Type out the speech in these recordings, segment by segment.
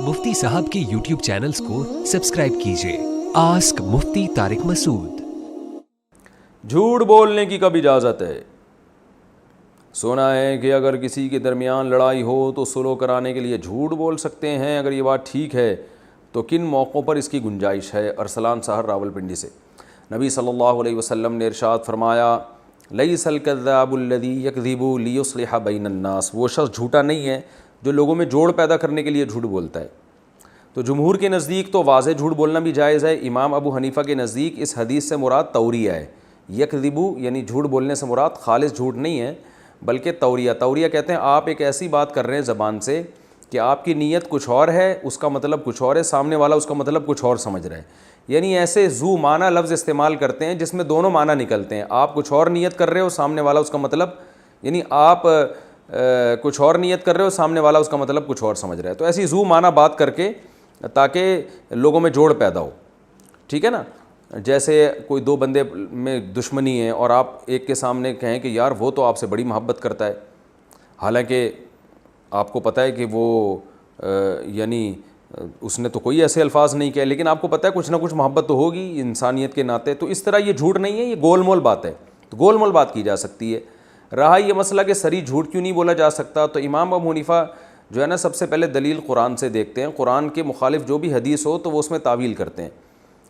मुफ्ती साहब के YouTube channels को सब्सक्राइब कीजिए। आस्क मुफ्ती तारिक मसूद। झूठ बोलने की कब इजाज़त है? सुना है कि अगर किसी के दरमियान लड़ाई हो तो सुलह कराने के लिए झूठ बोल सकते हैं। अगर ये बात ठीक है तो किन मौक़ों पर इसकी गुंजाइश है? अरसलान सहर रावलपिंडी से। नबी सल्लल्लाहु अलैहि वसल्लम ने इरशाद फरमाया, लैसल कज़्ज़ाबुल्लज़ी यकज़िबु लियुस्लिह बैनन्नास। वो शख्स झूठा नहीं है जो लोगों में जोड़ पैदा करने के लिए झूठ बोलता है। तो जमहूर के नज़दीक तो वाज़ेह झूठ बोलना भी जायज़ है। इमाम अबू हनीफ़ा के नज़दीक इस हदीस से मुराद तौरिया है। यकज़िबु यानी झूठ बोलने से मुराद खालिस झूठ नहीं है बल्कि तौरिया कहते हैं आप एक ऐसी बात कर रहे हैं ज़बान से कि आपकी नीयत कुछ और है, उसका मतलब कुछ और है, सामने वाला उसका मतलब कुछ और समझ रहा है। यानी ऐसे ज़ू माना लफ्ज़ इस्तेमाल करते हैं जिसमें दोनों माना निकलते हैं। आप कुछ और नियत कर रहे हो, सामने वाला उसका मतलब, यानी आप कुछ और नियत कर रहे हो, सामने वाला उसका मतलब कुछ और समझ रहा है। तो ऐसी ज़ू माना बात करके ताकि लोगों में जोड़ पैदा हो, ठीक है ना। जैसे कोई दो बंदे में दुश्मनी है और आप एक के सामने कहें कि यार वो तो आपसे बड़ी मोहब्बत करता है, हालांकि आपको पता है कि वो यानी उसने तो कोई ऐसे अल्फाज नहीं किया, लेकिन आपको पता है कुछ ना कुछ मोहब्बत तो होगी इंसानियत के नाते। तो इस तरह ये झूठ नहीं है, ये गोल मोल बात है। तो गोल मोल बात की जा सकती है। रहा ये मसला कि सरी झूठ क्यों नहीं बोला जा सकता, तो इमाम अबू हनीफ़ा जो है ना, सबसे पहले दलील कुरान से देखते हैं। कुरान के मुखालिफ जो भी हदीस हो तो वो उसमें तावील करते हैं,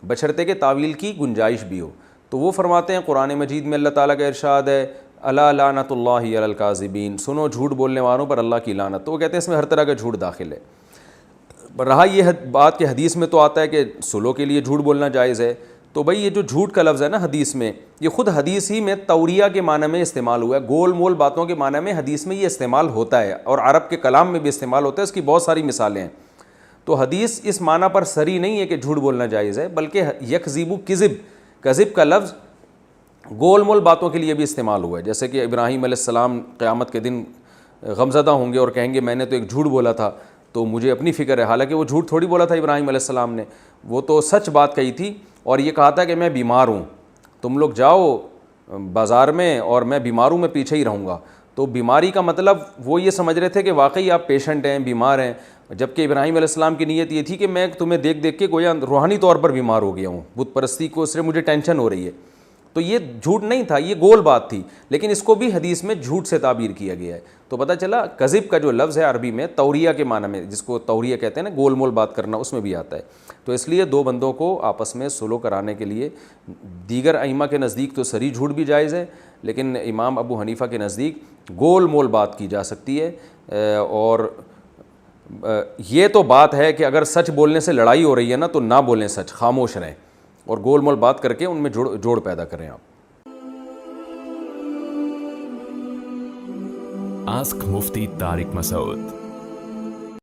बशर्ते के तावील की गुंजाइश भी हो। तो वो फरमाते हैं कुरान मजीद में अल्लाह ताला का इरशाद है, अला लानतुल्लाहि अलल काज़िबीन, सुनो झूठ बोलने वालों पर अल्लाह की लानत। तो वो कहते हैं इसमें हर तरह का झूठ दाखिल है। रहा ये बात कि हदीस में तो आता है कि सुलह के लिए झूठ बोलना जायज़ है। तो भाई ये जो झूठ का लफ्ज़ है ना हदीस में, ये ख़ुद हदीस ही में तौरिया के माने में इस्तेमाल हुआ है। गोल मोल बातों के माने में हदीस में ये इस्तेमाल होता है और अरब के कलाम में भी इस्तेमाल होता है। इसकी बहुत सारी मिसालें हैं। तो हदीस इस माना पर सरी नहीं है कि झूठ बोलना जायज़ है, बल्कि यकज़िबु कज़िब का लफ्ज़ गोल मोल बातों के लिए भी इस्तेमाल हुआ है। जैसे कि इब्राहीम अलैहिस्सलाम क़यामत के दिन गमज़दा होंगे और कहेंगे मैंने तो एक झूठ बोला था तो मुझे अपनी फ़िक्र है। हालांकि वो झूठ थोड़ी बोला था इब्राहीम अलैहिस्सलाम ने, वो तो सच बात कही थी और ये कहा था कि मैं बीमार हूँ, तुम लोग जाओ बाज़ार में और मैं बीमार हूँ, मैं पीछे ही रहूँगा। तो बीमारी का मतलब वो ये समझ रहे थे कि वाकई आप पेशेंट हैं, बीमार हैं, जबकि इब्राहीम अलैहिस्सलाम की नीयत ये थी कि मैं तुम्हें देख देख के गोया रूहानी तौर पर बीमार हो गया हूँ, बुत परस्ती को उससे मुझे टेंशन हो रही है। तो ये झूठ नहीं था, ये गोल बात थी, लेकिन इसको भी हदीस में झूठ से ताबीर किया गया है। तो पता चला कज़िब का जो लफ्ज़ है अरबी में तौरिया के माना में, जिसको तौरिया कहते हैं ना, गोल मोल बात करना, उसमें भी आता है। तो इसलिए दो बंदों को आपस में सुलह कराने के लिए दीगर अइम्मा के नज़दीक तो सरी झूठ भी जायज़ है, लेकिन इमाम अबू हनीफ़ा के नज़दीक गोल मोल बात की जा सकती है। और ये तो बात है कि अगर सच बोलने से लड़ाई हो रही है ना तो ना बोलें सच, खामोश रहें और गोल मोल बात करके उनमें जोड़ पैदा करें आप। आस्क मुफ्ती तारिक मसूद।